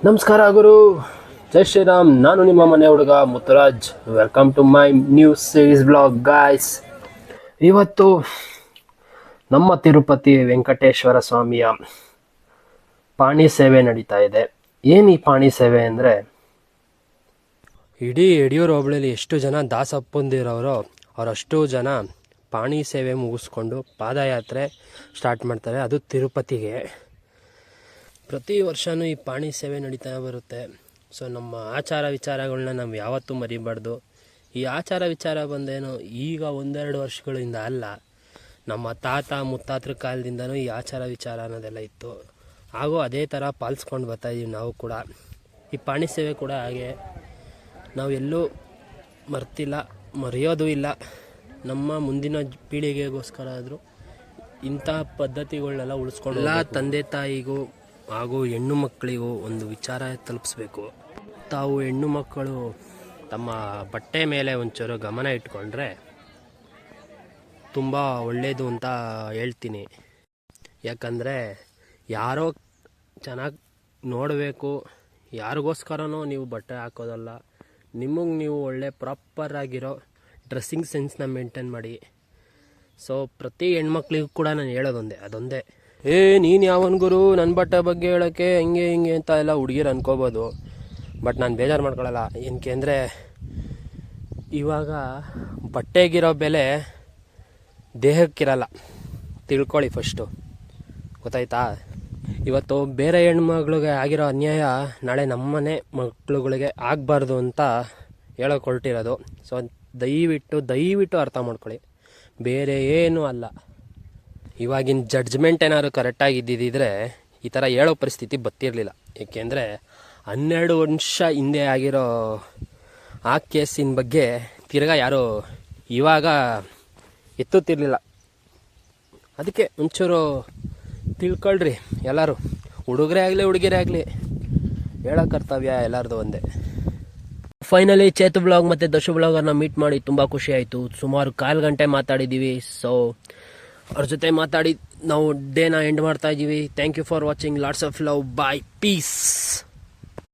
ನಮಸ್ಕಾರ ಗುರು, ಜೈ ಶ್ರೀರಾಮ್. ನಾನು ನಿಮ್ಮ ಮನೆ ಹುಡುಗ Muthuraj. Welcome to my new series blog guys. ಇವತ್ತು ನಮ್ಮ ತಿರುಪತಿ ವೆಂಕಟೇಶ್ವರ ಸ್ವಾಮಿಯ ಪಾಣಿ ಸೇವೆ ನಡೀತಾ ಇದೆ. ಏನು ಈ ಪಾಣಿ ಸೇವೆ ಅಂದರೆ, ಇಡೀ ಯಡಿಯೂರು ಹೋಬಳಿಲಿ ಎಷ್ಟು ಜನ ದಾಸಪ್ಪಂದಿರೋರೋ ಅವರಷ್ಟು ಜನ ಪಾಣಿ ಸೇವೆ ಮುಗಿಸ್ಕೊಂಡು ಪಾದಯಾತ್ರೆ ಸ್ಟಾರ್ಟ್ ಮಾಡ್ತಾರೆ. ಅದು ತಿರುಪತಿಗೆ. ಪ್ರತಿ ವರ್ಷವೂ ಈ ಪಾಣಿ ಸೇವೆ ನಡೀತಾ ಬರುತ್ತೆ. ಸೊ ನಮ್ಮ ಆಚಾರ ವಿಚಾರಗಳನ್ನ ನಾವು ಯಾವತ್ತೂ ಮರಿಬಾರ್ದು. ಈ ಆಚಾರ ವಿಚಾರ ಬಂದೇನು ಈಗ ಒಂದೆರಡು ವರ್ಷಗಳಿಂದ ಅಲ್ಲ, ನಮ್ಮ ತಾತ ಮುತ್ತಾತರ ಕಾಲದಿಂದನೂ ಈ ಆಚಾರ ವಿಚಾರ ಅನ್ನೋದೆಲ್ಲ ಇತ್ತು. ಹಾಗೂ ಅದೇ ಥರ ಪಾಲಿಸ್ಕೊಂಡು ಬರ್ತಾಯಿದ್ದೀವಿ ನಾವು ಕೂಡ. ಈ ಪಾಣಿ ಸೇವೆ ಕೂಡ ಹಾಗೆ ನಾವು ಎಲ್ಲೂ ಮರ್ತಿಲ್ಲ, ಮರೆಯೋದು ಇಲ್ಲ. ನಮ್ಮ ಮುಂದಿನ ಪೀಳಿಗೆಗೋಸ್ಕರ ಆದರೂ ಇಂಥ ಪದ್ಧತಿಗಳನ್ನೆಲ್ಲ ಉಳಿಸ್ಕೊಂಡು ಎಲ್ಲ ತಂದೆ ತಾಯಿಗೂ ಹಾಗೂ ಹೆಣ್ಣು ಮಕ್ಕಳಿಗೂ ಒಂದು ವಿಚಾರ ತಲುಪಿಸ್ಬೇಕು. ತಾವು ಹೆಣ್ಣು ಮಕ್ಕಳು ತಮ್ಮ ಬಟ್ಟೆ ಮೇಲೆ ಒಂಚೂರು ಗಮನ ಇಟ್ಕೊಂಡ್ರೆ ತುಂಬ ಒಳ್ಳೆಯದು ಅಂತ ಹೇಳ್ತೀನಿ. ಯಾಕಂದರೆ ಯಾರೋ ಚೆನ್ನಾಗಿ ನೋಡಬೇಕು, ಯಾರಿಗೋಸ್ಕರನೋ ನೀವು ಬಟ್ಟೆ ಹಾಕೋದಲ್ಲ. ನಿಮಗೆ ನೀವು ಒಳ್ಳೆ ಪ್ರಾಪರಾಗಿರೋ ಡ್ರೆಸ್ಸಿಂಗ್ ಸೆನ್ಸ್ನ ಮೇಂಟೈನ್ ಮಾಡಿ. ಸೊ ಪ್ರತಿ ಹೆಣ್ಮಕ್ಳಿಗೂ ಕೂಡ ನಾನು ಹೇಳೋದೊಂದೇ, ಅದೊಂದೇ. ನೀನು ಯಾವನ್ ಗುರು ನನ್ನ ಬಟ್ಟೆ ಬಗ್ಗೆ ಹೇಳೋಕ್ಕೆ ಹಿಂಗೆ ಹಿಂಗೆ ಅಂತ ಎಲ್ಲ ಹುಡುಗಿರು ಅನ್ಕೋಬೋದು. ಬಟ್ ನಾನು ಬೇಜಾರು ಮಾಡ್ಕೊಳ್ಳಲ್ಲ. ಏನಕ್ಕೆ ಅಂದರೆ ಇವಾಗ ಬಟ್ಟೆಗಿರೋ ಬೆಲೆ ದೇಹಕ್ಕಿರಲ್ಲ, ತಿಳ್ಕೊಳ್ಳಿ ಫಸ್ಟು. ಗೊತ್ತಾಯ್ತಾ? ಇವತ್ತು ಬೇರೆ ಹೆಣ್ಮಕ್ಳಿಗೆ ಆಗಿರೋ ಅನ್ಯಾಯ ನಾಳೆ ನಮ್ಮನೆ ಮಕ್ಳುಗಳಿಗೆ ಆಗಬಾರ್ದು ಅಂತ ಹೇಳೋಕೊಳ್ತಿರೋದು. ಸೊ ದಯವಿಟ್ಟು ಅರ್ಥ ಮಾಡ್ಕೊಳ್ಳಿ, ಬೇರೆ ಏನೂ ಅಲ್ಲ. ಇವಾಗಿನ ಜಡ್ಜ್ಮೆಂಟ್ ಏನಾದ್ರು ಕರೆಕ್ಟಾಗಿ ಇದ್ದಿದ್ದರೆ ಈ ಥರ ಹೇಳೋ ಪರಿಸ್ಥಿತಿ ಬರ್ತಿರಲಿಲ್ಲ. ಏಕೆಂದರೆ 12 ವರ್ಷ ಹಿಂದೆ ಆಗಿರೋ ಆ ಕೇಸಿನ ಬಗ್ಗೆ ತಿರ್ಗಾ ಯಾರು ಇವಾಗ ಎತ್ತುತ್ತಿರಲಿಲ್ಲ. ಅದಕ್ಕೆ ಒಂಚೂರು ತಿಳ್ಕೊಳ್ರಿ ಎಲ್ಲರೂ, ಹುಡುಗರೇ ಆಗಲಿ ಹುಡುಗಿರೇ ಆಗಲಿ, ಹೇಳೋ ಕರ್ತವ್ಯ ಎಲ್ಲರದು ಒಂದೇ. ಫೈನಲಿ ಚೇತು ಬ್ಲಾಗ್ ಮತ್ತು ದಶು ಬ್ಲಾಗರ್ನ ಮೀಟ್ ಮಾಡಿ ತುಂಬ ಖುಷಿ ಆಯಿತು. ಸುಮಾರು 1/4 ಗಂಟೆ ಮಾತಾಡಿದ್ದೀವಿ. ಸೊ ಅವ್ರ ಜೊತೆ ಮಾತಾಡಿ ನಾವು ಡೇನ ಎಂಡ್ ಮಾಡ್ತಾ ಇದ್ದೀವಿ. Thank you for watching. Lots of love. Bye. Piece.